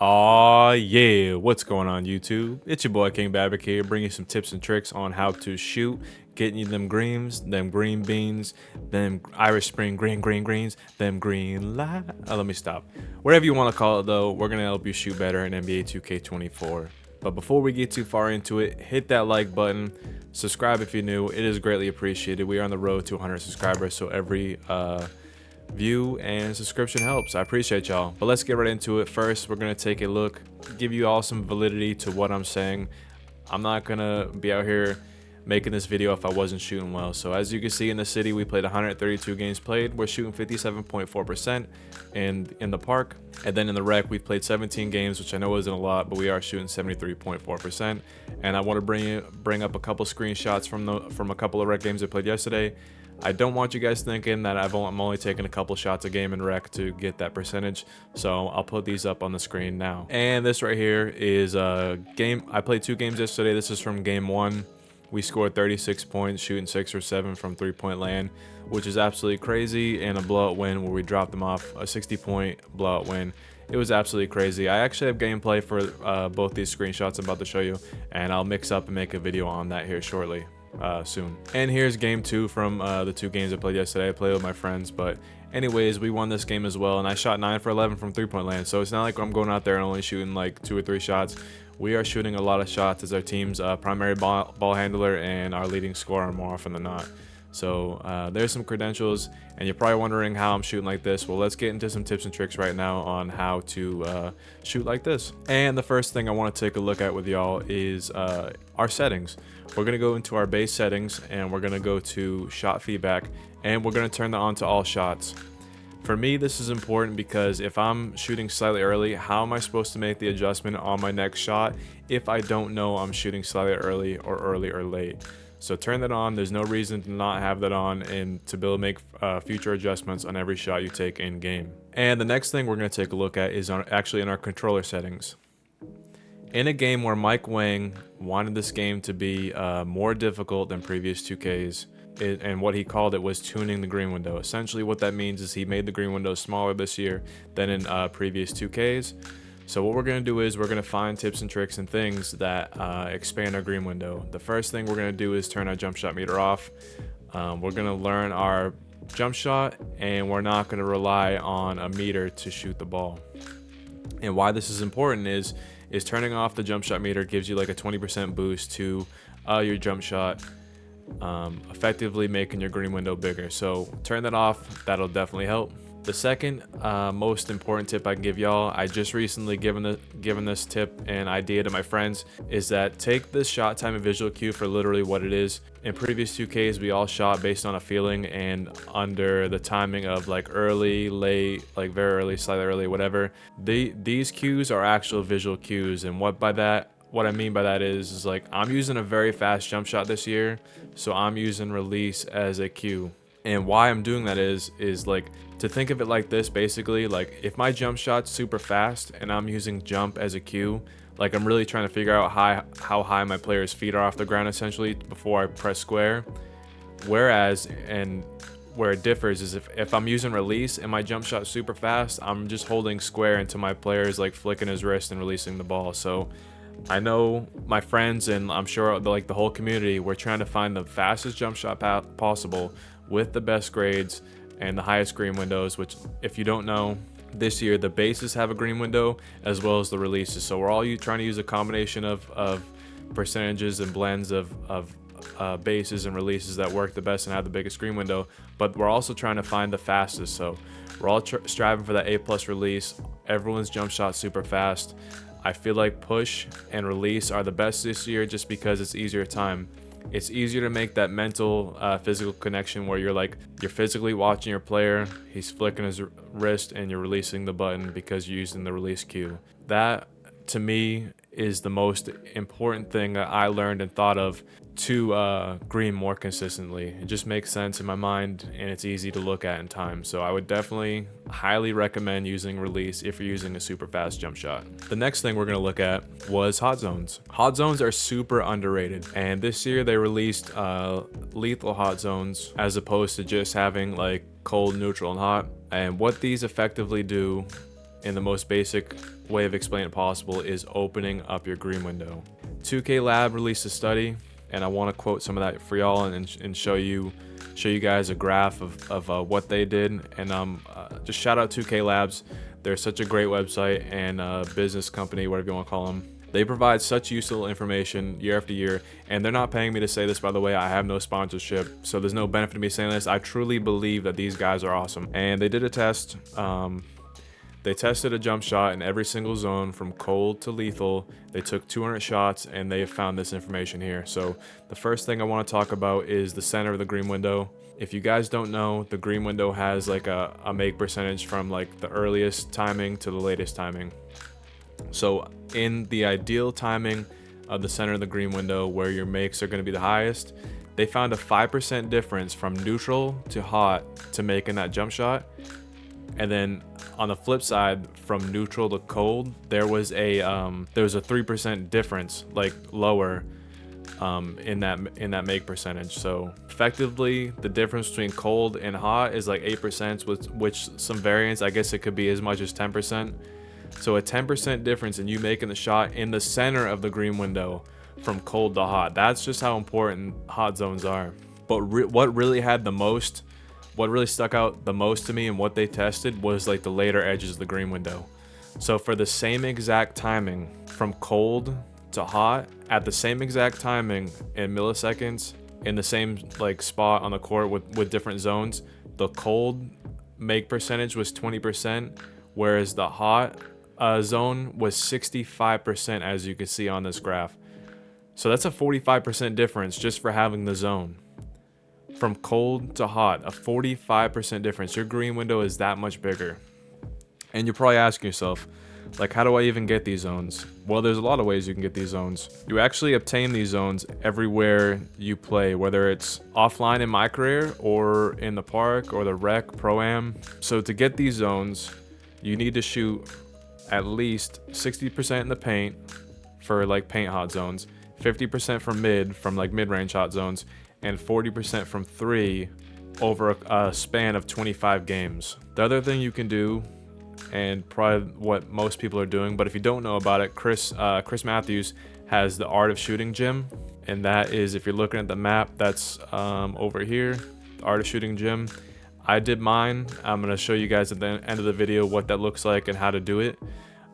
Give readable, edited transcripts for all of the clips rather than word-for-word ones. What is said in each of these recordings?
Aw, yeah, what's going on YouTube? It's your boy King Babic here, bringing you some tips and tricks on how to shoot, getting you them greens, them green beans, them Irish Spring greens, them green light. Let me stop. Whatever you want to call it though, we're going to help you shoot better in NBA 2K24. But before we get too far into it, hit that like button, subscribe if you're new, it is greatly appreciated. We are on the road to 100 subscribers, so every view and subscription helps. I appreciate y'all. But let's get right into it. First, we're gonna take a look, give you all some validity to what I'm saying. I'm not gonna be out here making this video if I wasn't shooting well. So as you can see in the city, we played 132 games played. We're shooting 57.4% in the park. And then in the rec, we've played 17 games, which I know isn't a lot, but we are shooting 73.4%. And I want to bring up a couple screenshots from a couple of rec games I played yesterday. I don't want you guys thinking that I'm only taking a couple shots a game in rec to get that percentage, so I'll put these up on the screen now. And this right here is a game. I played 2 games yesterday. This is from game 1. We scored 36 points, shooting 6 or 7 from 3-point land, which is absolutely crazy, and a blowout win where we dropped them off, a 60-point blowout win. It was absolutely crazy. I actually have gameplay for both these screenshots I'm about to show you, and I'll mix up and make a video on that here shortly. Soon. And here's game 2 from the 2 games I played yesterday. I played with my friends, but anyways, we won this game as well, and I shot 9 for 11 from 3-point land, so it's not like I'm going out there and only shooting like 2 or 3 shots. We are shooting a lot of shots as our team's primary ball handler and our leading scorer more often than not. So there's some credentials, and you're probably wondering how I'm shooting like this. Well, let's get into some tips and tricks right now on how to shoot like this. And the first thing I want to take a look at with y'all is our settings. We're going to go into our base settings, and we're going to go to shot feedback, and we're going to turn that on to all shots. For me, this is important because if I'm shooting slightly early, how am I supposed to make the adjustment on my next shot if I don't know I'm shooting slightly early or late? So turn that on. There's no reason to not have that on and to be able to make future adjustments on every shot you take in game. And the next thing we're going to take a look at is actually in our controller settings. In a game where Mike Wang wanted this game to be more difficult than previous 2Ks, and what he called it was tuning the green window. Essentially what that means is he made the green window smaller this year than in previous 2Ks. So what we're going to do is we're going to find tips and tricks and things that expand our green window. The first thing we're going to do is turn our jump shot meter off. We're going to learn our jump shot, and we're not going to rely on a meter to shoot the ball. And why this is important is turning off the jump shot meter gives you like a 20% boost to your jump shot, effectively making your green window bigger. So turn that off. That'll definitely help. The second most important tip I can give y'all, I just recently given this tip and idea to my friends, is that take this shot time and visual cue for literally what it is. In previous 2Ks, we all shot based on a feeling and under the timing of like early, late, like very early, slightly early, whatever. These cues are actual visual cues, and what I mean by that is like I'm using a very fast jump shot this year, so I'm using release as a cue. And why I'm doing that is like to think of it like this, basically, like if my jump shot's super fast and I'm using jump as a cue, like I'm really trying to figure out how high my player's feet are off the ground essentially before I press square. Whereas, and where it differs is if I'm using release and my jump shot's super fast, I'm just holding square until my player's like flicking his wrist and releasing the ball. So I know my friends, and I'm sure like the whole community, we're trying to find the fastest jump shot possible with the best grades and the highest green windows, which if you don't know, this year the bases have a green window as well as the releases. So we're all trying to use a combination of percentages and blends of bases and releases that work the best and have the biggest green window, but we're also trying to find the fastest. So we're all striving for that A+ release. Everyone's jump shot super fast. I feel like push and release are the best this year just because it's easier time. It's easier to make that mental physical connection where you're physically watching your player, he's flicking his wrist and you're releasing the button because you're using the release cue. That to me is the most important thing that I learned and thought of to green more consistently. It just makes sense in my mind and it's easy to look at in time. So I would definitely highly recommend using release if you're using a super fast jump shot. The next thing we're going to look at was hot zones. Hot zones are super underrated, and this year they released lethal hot zones as opposed to just having like cold, neutral, and hot. And what these effectively do in the most basic way of explaining it possible, is opening up your green window. 2K Lab released a study, and I want to quote some of that for y'all and show you guys a graph of what they did. And just shout out 2K Labs. They're such a great website and business company, whatever you want to call them. They provide such useful information year after year, and they're not paying me to say this, by the way. I have no sponsorship, so there's no benefit to me saying this. I truly believe that these guys are awesome. And they did a test. They tested a jump shot in every single zone from cold to lethal. They took 200 shots, and they found this information here. So the first thing I want to talk about is the center of the green window. If you guys don't know, the green window has like a make percentage from like the earliest timing to the latest timing. So in the ideal timing of the center of the green window, where your makes are going to be the highest, they found a 5% difference from neutral to hot to making that jump shot. And then on the flip side, from neutral to cold, there was a 3% difference, like lower, in that make percentage. So effectively, the difference between cold and hot is like 8%, with which some variants, I guess it could be as much as 10%. So a 10% difference in you making the shot in the center of the green window from cold to hot. That's just how important hot zones are. But what really stuck out the most to me and what they tested was like the later edges of the green window. So for the same exact timing from cold to hot, at the same exact timing in milliseconds, in the same like spot on the court with different zones, the cold make percentage was 20%, whereas the hot zone was 65%, as you can see on this graph. So that's a 45% difference just for having the zone. From cold to hot, a 45% difference. Your green window is that much bigger. And you're probably asking yourself, like, how do I even get these zones? Well, there's a lot of ways you can get these zones. You actually obtain these zones everywhere you play, whether it's offline in my career or in the park or the rec, pro-am. So to get these zones, you need to shoot at least 60% in the paint for like paint hot zones, 50% from mid-range hot zones, and 40% from 3 over a span of 25 games. The other thing you can do, and probably what most people are doing, but if you don't know about it, Chris Matthews has the Art of Shooting gym, and that is, if you're looking at the map, that's over here, the Art of Shooting gym. I did mine. I'm going to show you guys at the end of the video what that looks like and how to do it.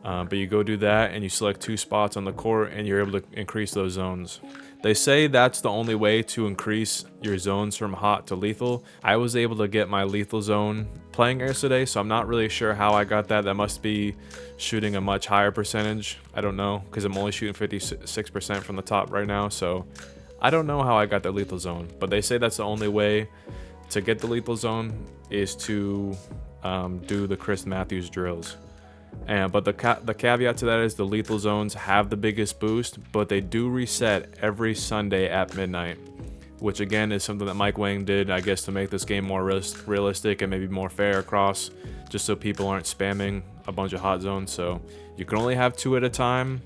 But you go do that and you select 2 spots on the court and you're able to increase those zones. They say that's the only way to increase your zones from hot to lethal. I was able to get my lethal zone playing Airs today, so I'm not really sure how I got that. That must be shooting a much higher percentage. I don't know, because I'm only shooting 56% from the top right now, so I don't know how I got that lethal zone. But they say that's the only way to get the lethal zone is to do the Chris Matthews drills. But the caveat to that is the lethal zones have the biggest boost, but they do reset every Sunday at midnight, which again is something that Mike Wang did, I guess, to make this game more realistic and maybe more fair across, just so people aren't spamming a bunch of hot zones. So you can only have 2 at a time,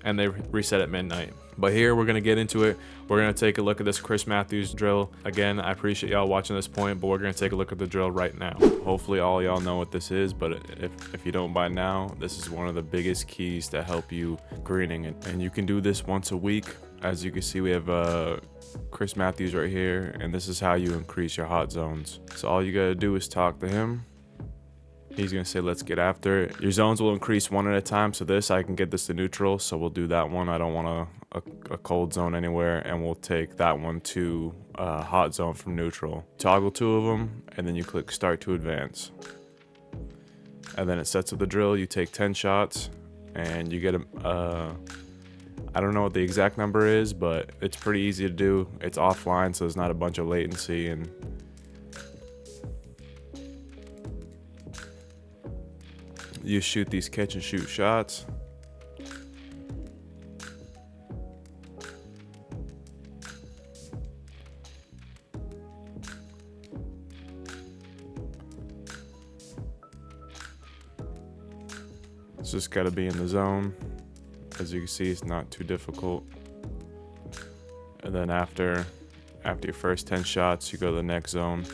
and they reset at midnight. But here we're going to get into it. We're going to take a look at this Chris Matthews drill. Again, I appreciate y'all watching this point, but we're going to take a look at the drill right now. Hopefully all y'all know what this is, but if you don't by now, this is one of the biggest keys to help you greening it. And you can do this once a week. As you can see, we have Chris Matthews right here, and this is how you increase your hot zones. So all you got to do is talk to him. He's going to say, let's get after it. Your zones will increase 1 at a time. So this, I can get this to neutral. So we'll do that one. I don't want a cold zone anywhere. And we'll take that one to hot zone from neutral. Toggle 2 of them. And then you click start to advance. And then it sets up the drill. You take 10 shots. And you get I don't know what the exact number is, but it's pretty easy to do. It's offline, so there's not a bunch of latency. And you shoot these catch and shoot shots. It's just got to be in the zone. As you can see, it's not too difficult. And then after your first 10 shots, you go to the next zone.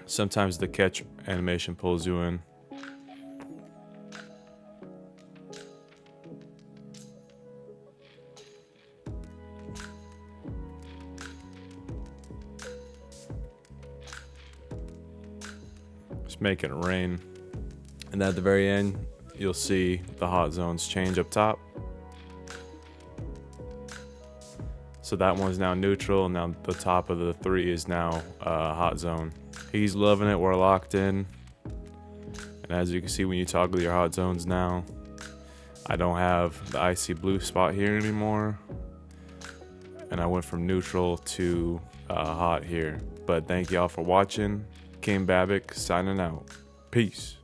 Sometimes the catch animation pulls you in. Just make it rain. And at the very end, you'll see the hot zones change up top. So that one's now neutral, and now the top of the 3 is now hot zone. He's loving it, we're locked in. And as you can see when you toggle your hot zones now, I don't have the icy blue spot here anymore. And I went from neutral to hot here. But thank y'all for watching. King Babic signing out. Peace.